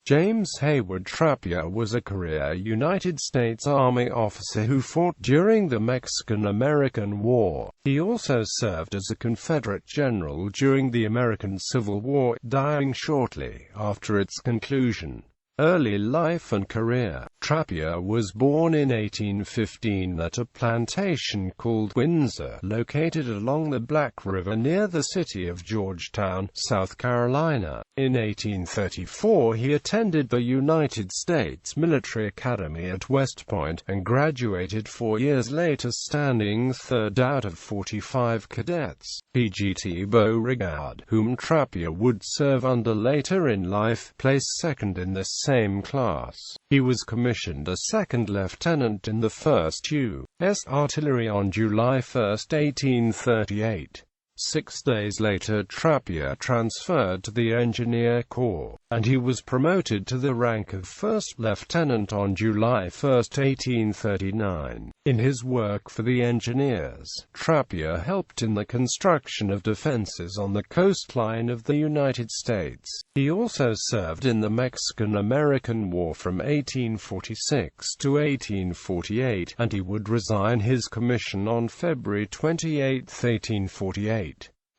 James Heyward Trapier was a career United States Army officer who fought during the Mexican-American War. He also served as a Confederate general during the American Civil War, dying shortly after its conclusion. Early life and career. Trapier was born in 1815 at a plantation called Windsor, located along the Black River near the city of Georgetown, South Carolina. In 1834 he attended the United States Military Academy at West Point, and graduated 4 years later, standing third out of 45 cadets. Pgt. Beauregard, whom Trapier would serve under later in life, placed second in this same class. He was commissioned a second lieutenant in the 1st U.S. Artillery on July 1, 1838. 6 days later Trapier transferred to the Engineer Corps, and he was promoted to the rank of first lieutenant on July 1, 1839. In his work for the engineers, Trapier helped in the construction of defenses on the coastline of the United States. He also served in the Mexican-American War from 1846 to 1848, and he would resign his commission on February 28, 1848.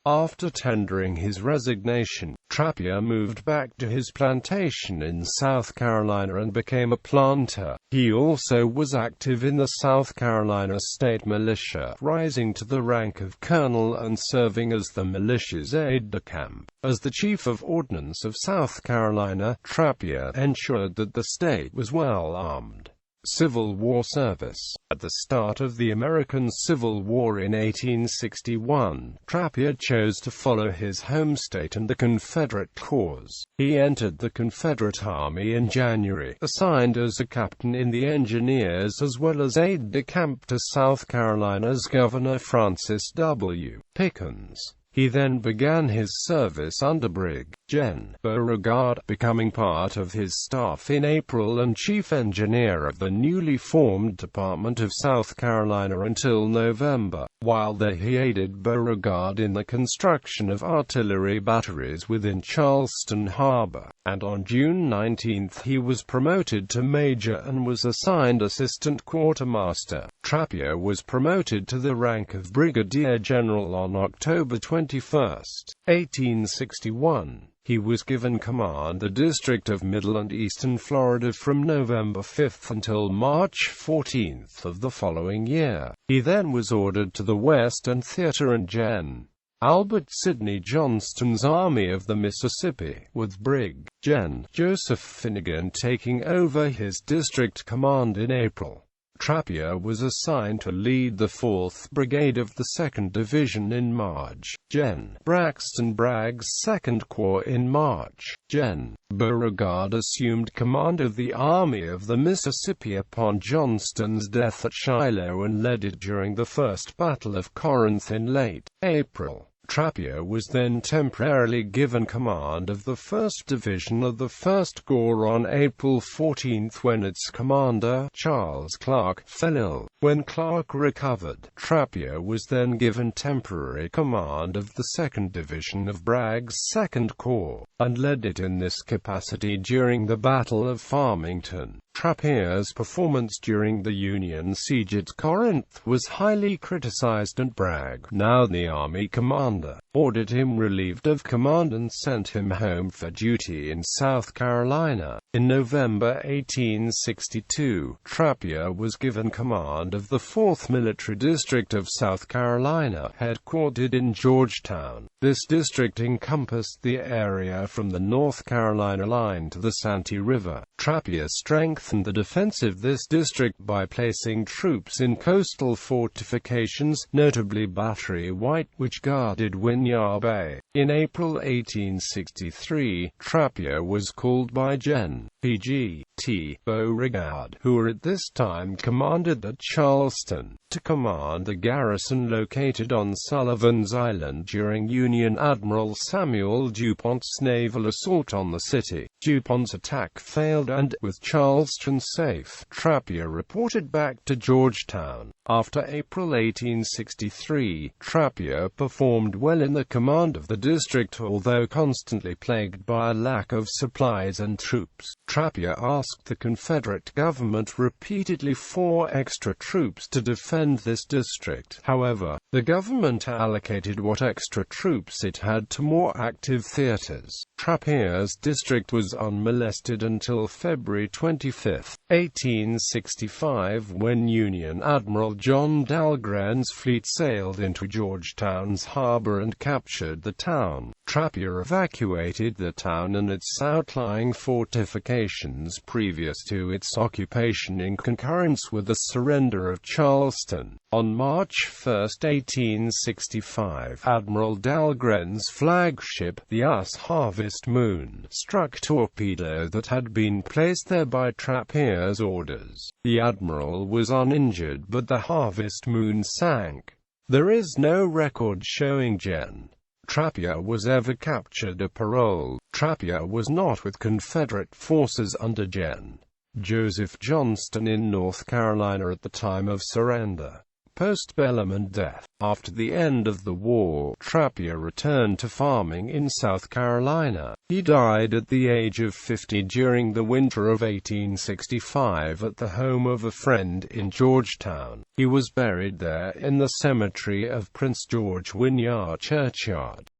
After tendering his resignation, Trapier moved back to his plantation in South Carolina and became a planter. He also was active in the South Carolina State Militia, rising to the rank of colonel and serving as the militia's aide-de-camp. As the Chief of Ordnance of South Carolina, Trapier ensured that the state was well armed. Civil War service. At the start of the American Civil War in 1861, Trapier chose to follow his home state and the Confederate cause. He entered the Confederate Army in January, assigned as a captain in the Engineers as well as aide-de-camp to South Carolina's Governor Francis W. Pickens. He then began his service under Brig. Gen. Beauregard, becoming part of his staff in April and chief engineer of the newly formed Department of South Carolina until November. While there he aided Beauregard in the construction of artillery batteries within Charleston Harbor, and on June 19 he was promoted to major and was assigned assistant quartermaster. Trapier was promoted to the rank of brigadier general on October 21, 1861. He was given command the District of Middle and Eastern Florida from November 5 until March 14 of the following year. He then was ordered to the Western Theater and Gen. Albert Sidney Johnston's Army of the Mississippi, with Brig. Gen. Joseph Finnegan taking over his district command in April. Trapier was assigned to lead the 4th Brigade of the 2nd Division in March. Gen. Braxton Bragg's 2nd Corps in March. Gen. Beauregard assumed command of the Army of the Mississippi upon Johnston's death at Shiloh and led it during the First Battle of Corinth in late April. Trapier was then temporarily given command of the 1st Division of the 1st Corps on April 14 when its commander, Charles Clark, fell ill. When Clark recovered, Trapier was then given temporary command of the 2nd Division of Bragg's 2nd Corps, and led it in this capacity during the Battle of Farmington. Trapier's performance during the Union siege at Corinth was highly criticized, and Bragg, now the Army commander, ordered him relieved of command and sent him home for duty in South Carolina. In November 1862, Trapier was given command of the 4th Military District of South Carolina, headquartered in Georgetown. This district encompassed the area from the North Carolina line to the Santee River. Trapier strengthened the defense of this district by placing troops in coastal fortifications, notably Battery White, which guarded Winyah Bay. In April 1863, Trapier was called by Gen. P.G. T. Beauregard, who at this time commanded at Charleston, to command a garrison located on Sullivan's Island during Union Admiral Samuel DuPont's naval assault on the city. DuPont's attack failed and, with Charleston safe, Trapier reported back to Georgetown. After April 1863, Trapier performed well in the command of the district, although constantly plagued by a lack of supplies and troops. Trapier asked the Confederate government repeatedly for extra troops to defend this district. However, the government allocated what extra troops it had to more active theaters. Trapier's district was unmolested until February 25, 1865, when Union Admiral John Dahlgren's fleet sailed into Georgetown's harbor and captured the town. Trapier evacuated the town and its outlying fortifications previous to its occupation in concurrence with the surrender of Charleston. On March 1, 1865, Admiral Dahlgren's flagship, the Harvest Moon, struck a torpedo that had been placed there by Trapier's orders. The Admiral was uninjured, but the Harvest Moon sank. There is no record showing Gen. Trapier was ever captured or paroled. Trapier was not with Confederate forces under Gen. Joseph Johnston in North Carolina at the time of surrender. Postbellum and death. After the end of the war, Trapier returned to farming in South Carolina. He died at the age of 50 during the winter of 1865 at the home of a friend in Georgetown. He was buried there in the cemetery of Prince George Wynyard Churchyard.